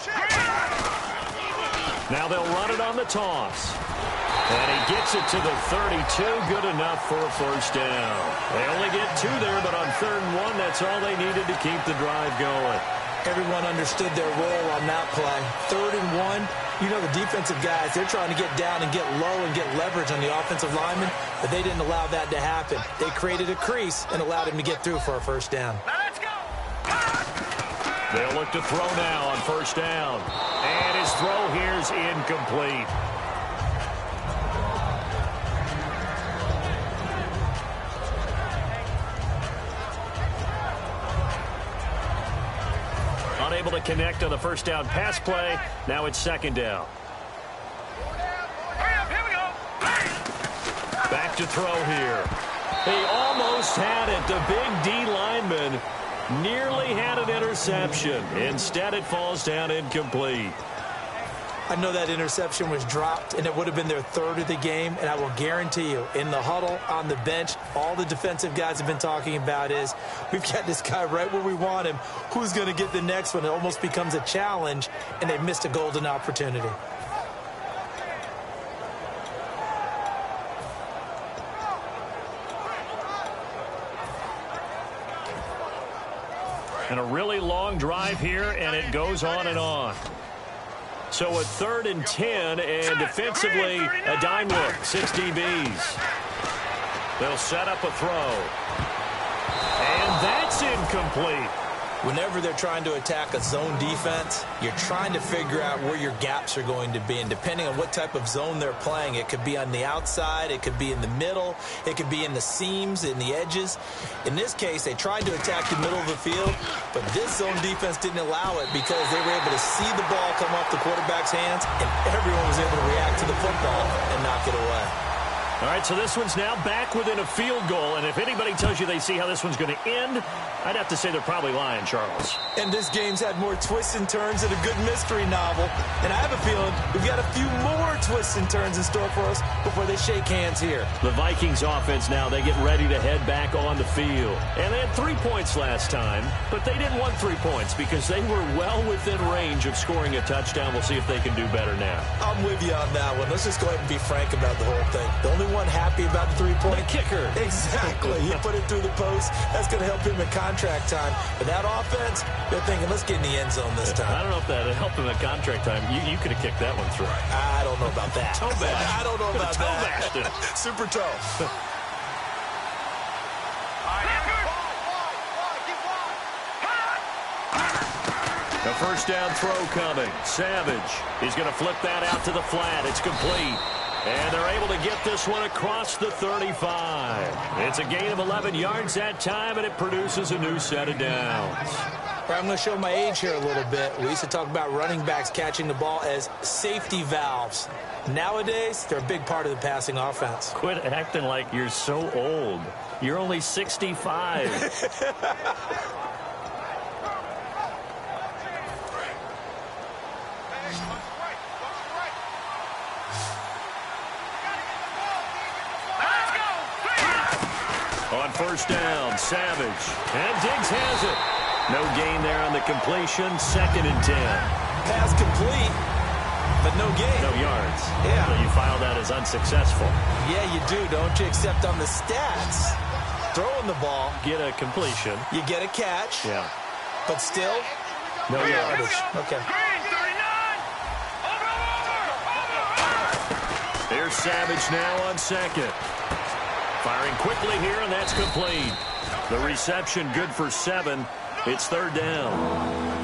Now they'll run it on the toss. And he gets it to the 32. Good enough for a first down. They only get 2 there, but on 3rd and 1, that's all they needed to keep the drive going. Everyone understood their role on that play. 3rd and 1. You know the defensive guys, they're trying to get down and get low and get leverage on the offensive lineman, but they didn't allow that to happen. They created a crease and allowed him to get through for a first down. Let's go! They'll look to throw now on first down. And his throw here's incomplete. Unable to connect on the first down pass play. Now it's 2nd down. Hurry up, here we go! Back to throw here. He almost had it. The big D lineman nearly had an interception. Instead, it falls down incomplete. I know that interception was dropped, and it would have been their 3rd of the game, and I will guarantee you, in the huddle, on the bench, all the defensive guys have been talking about is, we've got this guy right where we want him. Who's going to get the next one? It almost becomes a challenge, and they've missed a golden opportunity. And a really long drive here, and it goes on and on. So a 3rd and 10, and defensively, a dime look, 6 DBs. They'll set up a throw. And that's incomplete. Whenever they're trying to attack a zone defense, you're trying to figure out where your gaps are going to be. And depending on what type of zone they're playing, it could be on the outside, it could be in the middle, it could be in the seams, in the edges. In this case, they tried to attack the middle of the field, but this zone defense didn't allow it because they were able to see the ball come off the quarterback's hands, and everyone was able to react to the football and knock it away. All right, so this one's now back within a field goal, and if anybody tells you they see how this one's going to end, I'd have to say they're probably lying, Charles. And this game's had more twists and turns than a good mystery novel, and I have a feeling we've got a few more twists and turns in store for us before they shake hands here. The Vikings offense now, they get ready to head back on the field. And they had 3 points last time, but they didn't want 3 points because they were well within range of scoring a touchdown. We'll see if they can do better now. I'm with you on that one. Let's just go ahead and be frank about the whole thing. The only one happy about the 3-point kicker. Exactly. He put it through the post. That's going to help him in contract time. But that offense, they're thinking, let's get in the end zone this time. I don't know if that helped him at contract time. You could have kicked that one through. I don't know about that. Toe bash. I don't know about that. Bashed it. Super toe. first down throw coming. Savage. He's going to flip that out to the flat. It's complete. And they're able to get this one across the 35. It's a gain of 11 yards that time, and it produces a new set of downs. I'm going to show my age here a little bit. We used to talk about running backs catching the ball as safety valves. Nowadays, they're a big part of the passing offense. Quit acting like you're so old. You're only 65. On first down, Savage. And Diggs has it. No gain there on the completion. 2nd and 10. Pass complete, but no gain. No yards. Yeah. So you file that as unsuccessful. Yeah, you do, don't you? Except on the stats. Throwing the ball. Get a completion. You get a catch. Yeah. But still, no yardage. Okay. Here's Savage now on 2nd. Firing quickly here, and that's complete. The reception good for 7. It's 3rd down.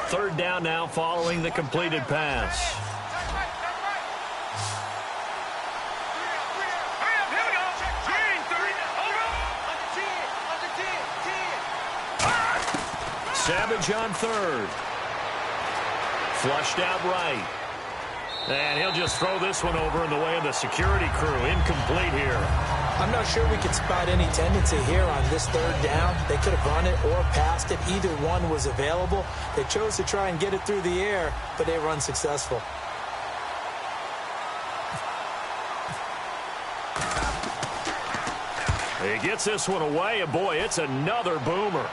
Third down now following the completed pass. Savage on 3rd. Flushed out right. And he'll just throw this one over in the way of the security crew. Incomplete here. I'm not sure we could spot any tendency here on this 3rd down. They could have run it or passed it. Either one was available. They chose to try and get it through the air, but they were unsuccessful. He gets this one away, and boy, it's another boomer.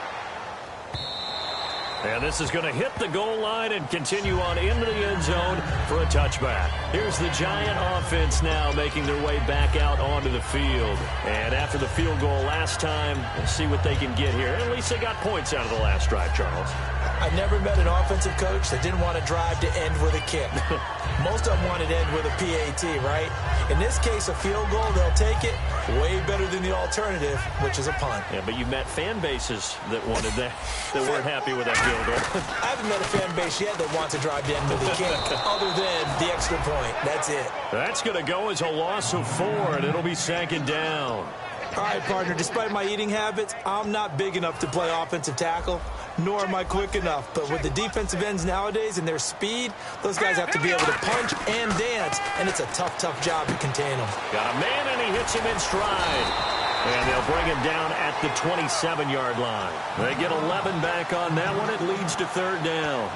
And this is going to hit the goal line and continue on into the end zone for a touchback. Here's the Giant offense now making their way back out onto the field. And after the field goal last time, we'll see what they can get here. At least they got points out of the last drive, Charles. I never met an offensive coach that didn't want to drive to end with a kick. Most of them wanted to end with a PAT, right? In this case, a field goal, they'll take it. Way better than the alternative, which is a punt. Yeah, but you met fan bases that wanted that, that weren't happy with that field goal. I haven't met a fan base yet that wants to drive to end with a kick, other than the extra point. That's it. That's going to go as a loss of 4, and it'll be 2nd down. All right, partner, despite my eating habits, I'm not big enough to play offensive tackle, nor am I quick enough. But with the defensive ends nowadays and their speed, those guys have to be able to punch and dance, and it's a tough, tough job to contain them. Got a man, and he hits him in stride. And they'll bring him down at the 27-yard line. They get 11 back on that one. It leads to 3rd down.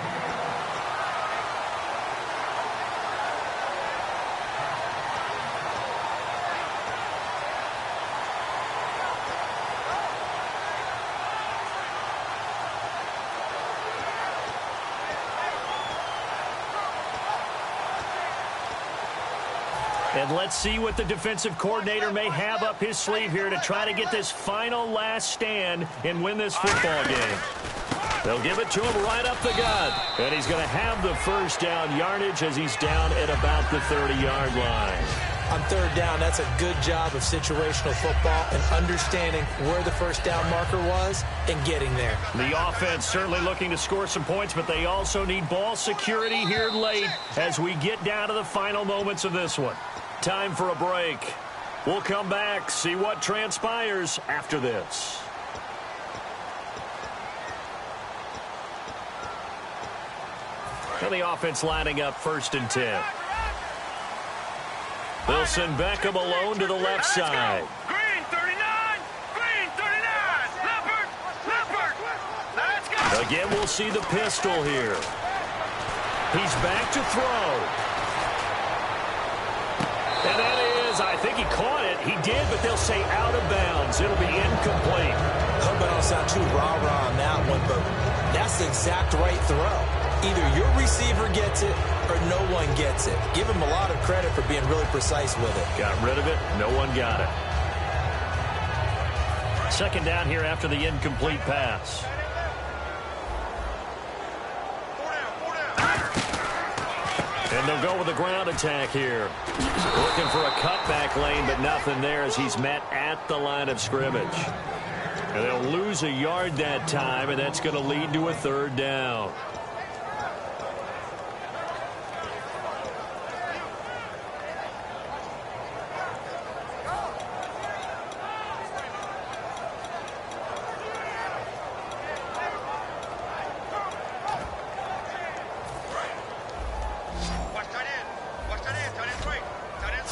And let's see what the defensive coordinator may have up his sleeve here to try to get this final last stand and win this football game. They'll give it to him right up the gut. And he's going to have the first down yardage as he's down at about the 30-yard line. On 3rd down, that's a good job of situational football and understanding where the first down marker was and getting there. The offense certainly looking to score some points, but they also need ball security here late as we get down to the final moments of this one. Time for a break. We'll come back, see what transpires after this. And the offense lining up 1st and 10. They'll send Beckham alone to the left side. Green 39, Green 39, Leopard, Leopard. Let's go. Again, we'll see the pistol here. He's back to throw. And that is, I think he caught it. He did, but they'll say out of bounds. It'll be incomplete. Hope I don't sound too rah-rah on that one, but that's the exact right throw. Either your receiver gets it or no one gets it. Give him a lot of credit for being really precise with it. Got rid of it. No one got it. Second down here after the incomplete pass. And they'll go with a ground attack here. Looking for a cutback lane, but nothing there as he's met at the line of scrimmage. And they'll lose a yard that time, and that's going to lead to a third down.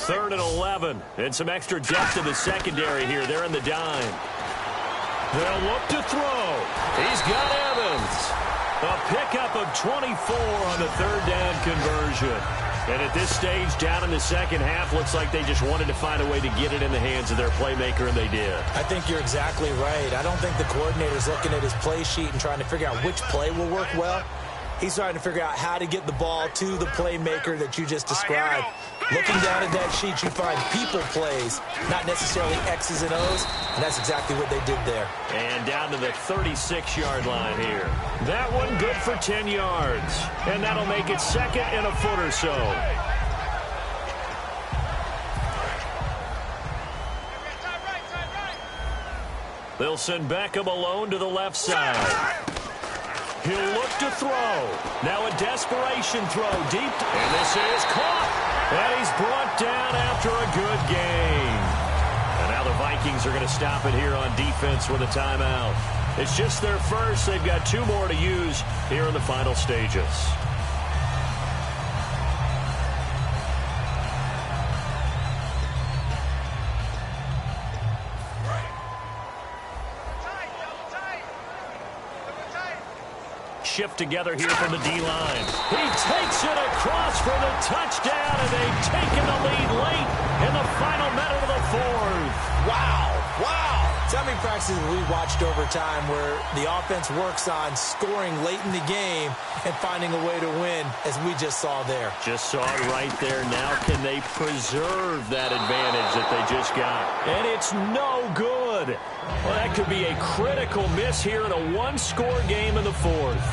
Third and 11, and some extra depth in the secondary here. They're in the dime. They'll look to throw. He's got Evans. A pickup of 24 on the third down conversion. And at this stage, down in the second half, looks like they just wanted to find a way to get it in the hands of their playmaker, and they did. I think you're exactly right. I don't think the coordinator's looking at his play sheet and trying to figure out which play will work well. He's trying to figure out how to get the ball to the playmaker that you just described. Looking down at that sheet, you find people plays, not necessarily X's and O's, and that's exactly what they did there. And down to the 36-yard line here. That one good for 10 yards, and that'll make it second and a foot or so. They'll send Beckham alone to the left side. He'll look to throw. Now a desperation throw deep. And this is caught. And he's brought down after a good gain. And now the Vikings are going to stop it here on defense with a timeout. It's just their first. They've got two more to use here in the final stages. Shift together here from the D-line. He takes it across for the touchdown, and they've taken the lead late in the final minute of the fourth. Wow. So many practices we watched over time where the offense works on scoring late in the game and finding a way to win, as we just saw there. Just saw it right there. Now can they preserve that advantage that they just got? And it's no good. Well, that could be a critical miss here in a one-score game in the fourth.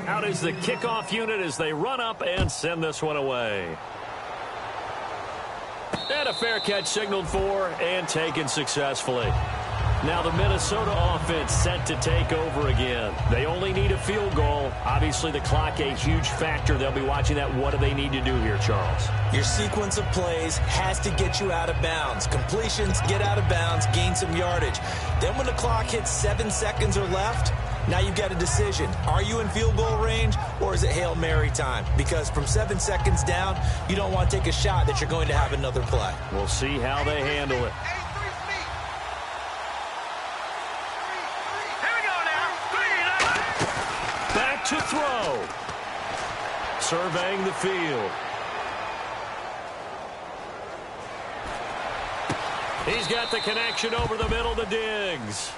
Out is the kickoff unit as they run up and send this one away. And a fair catch signaled for and taken successfully. Now the Minnesota offense set to take over again. They only need a field goal. Obviously the clock a huge factor. They'll be watching that. What do they need to do here, Charles? Your sequence of plays has to get you out of bounds. Completions, get out of bounds, gain some yardage. Then when the clock hits 7 seconds or left, now you've got a decision. Are you in field goal range or is it Hail Mary time? Because from 7 seconds down, you don't want to take a shot that you're going to have another play. We'll see how they handle it. Here we go now. Back to throw. Surveying the field. He's got the connection over the middle to Diggs.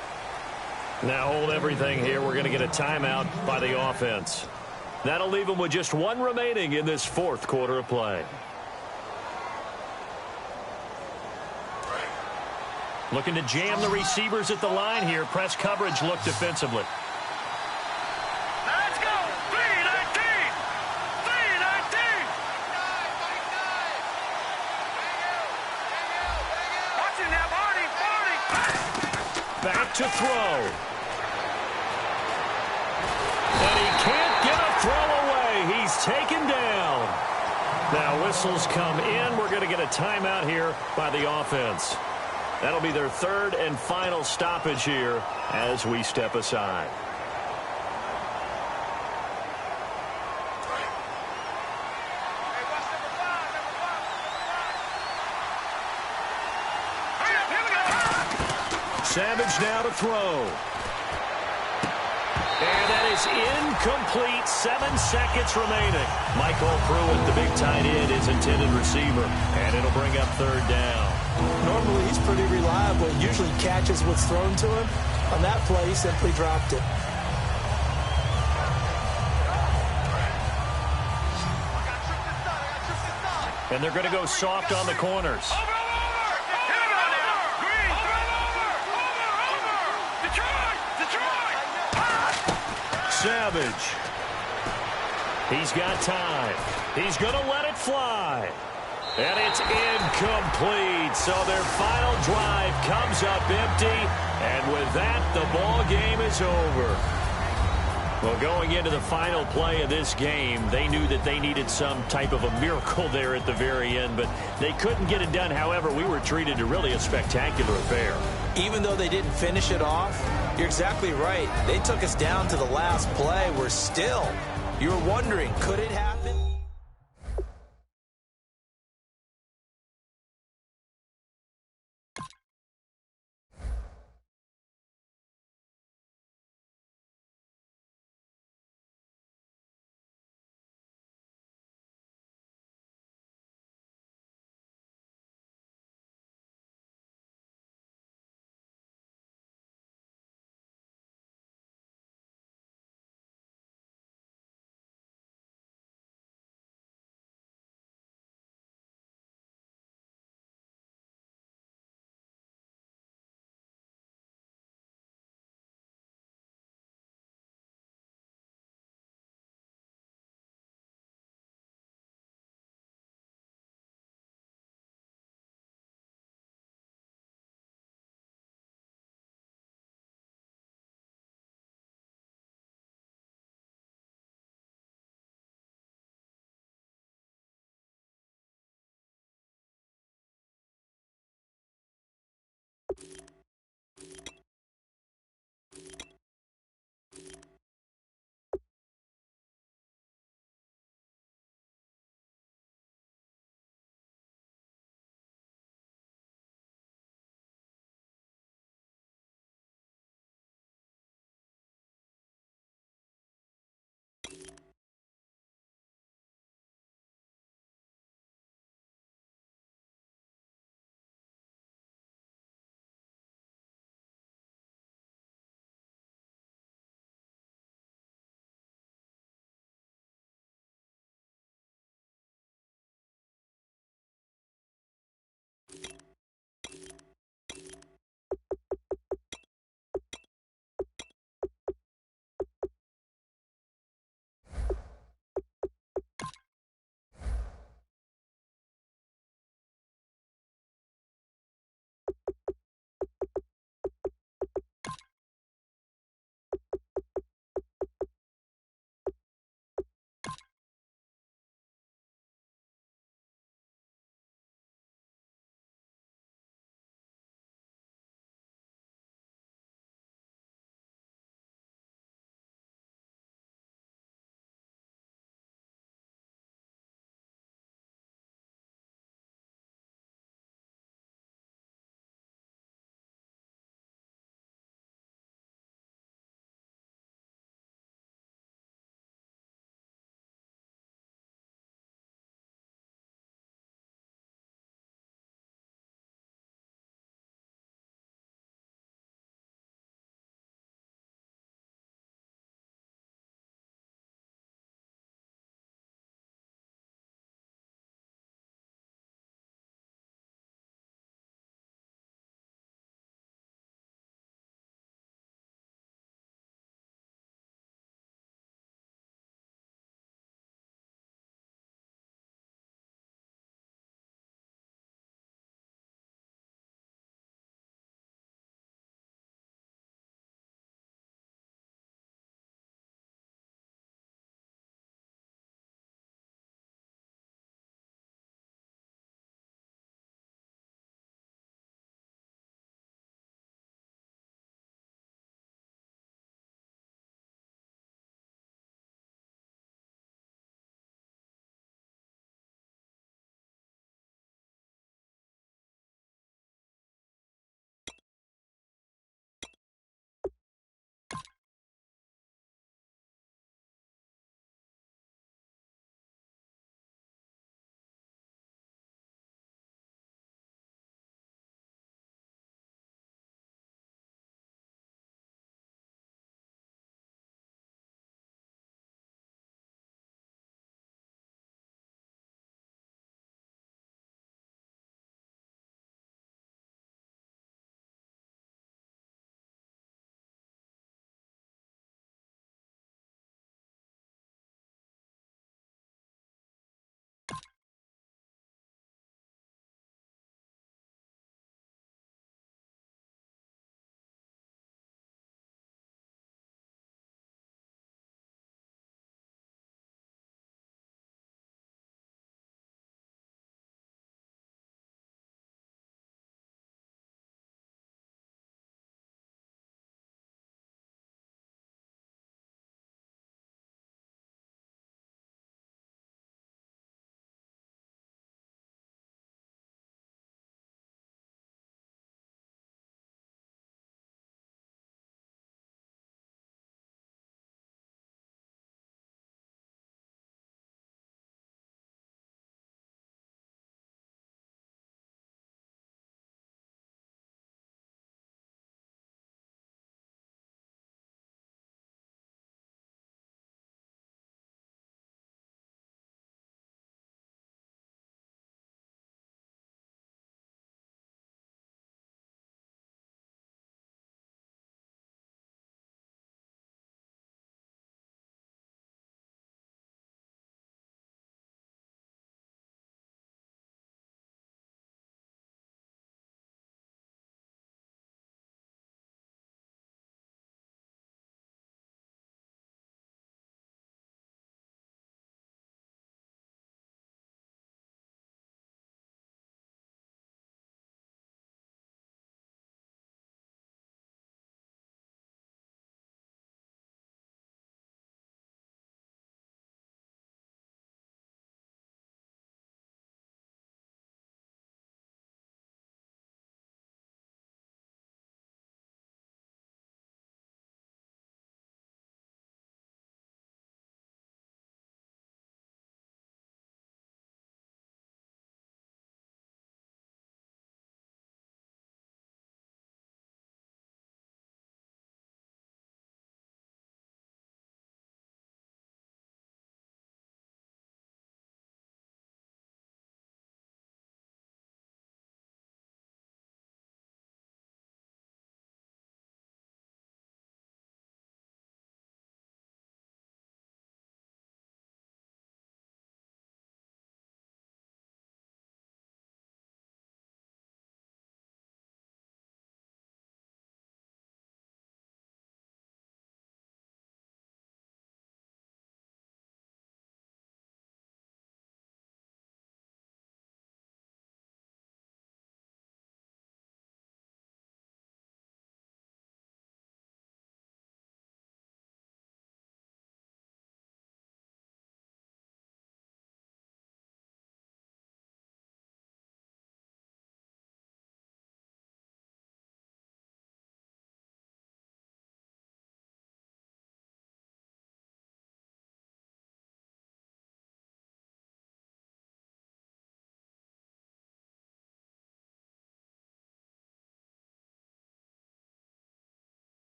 Now hold everything here. We're going to get a timeout by the offense. That'll leave them with just one remaining in this fourth quarter of play. Looking to jam the receivers at the line here. Press coverage look defensively. Let's go. 319. 319. Watch it now, Barney. Back to throw. And he can't get a throw away. He's taken down. Now whistles come in. We're going to get a timeout here by the offense. That'll be their third and final stoppage here as we step aside. Savage now to throw. And that is incomplete. 7 seconds remaining. Michael Pruitt, the big tight end, is intended receiver. And it'll bring up 3rd down. Normally, he's pretty reliable. Usually catches what's thrown to him. On that play, he simply dropped it. And they're going to go soft on the corners. Savage. He's got time. He's going to let it fly. And it's incomplete. So their final drive comes up empty. And with that, the ball game is over. Well, going into the final play of this game, they knew that they needed some type of a miracle there at the very end, but they couldn't get it done. However, we were treated to really a spectacular affair. Even though they didn't finish it off, you're exactly right. They took us down to the last play. We're still, you're wondering, could it happen?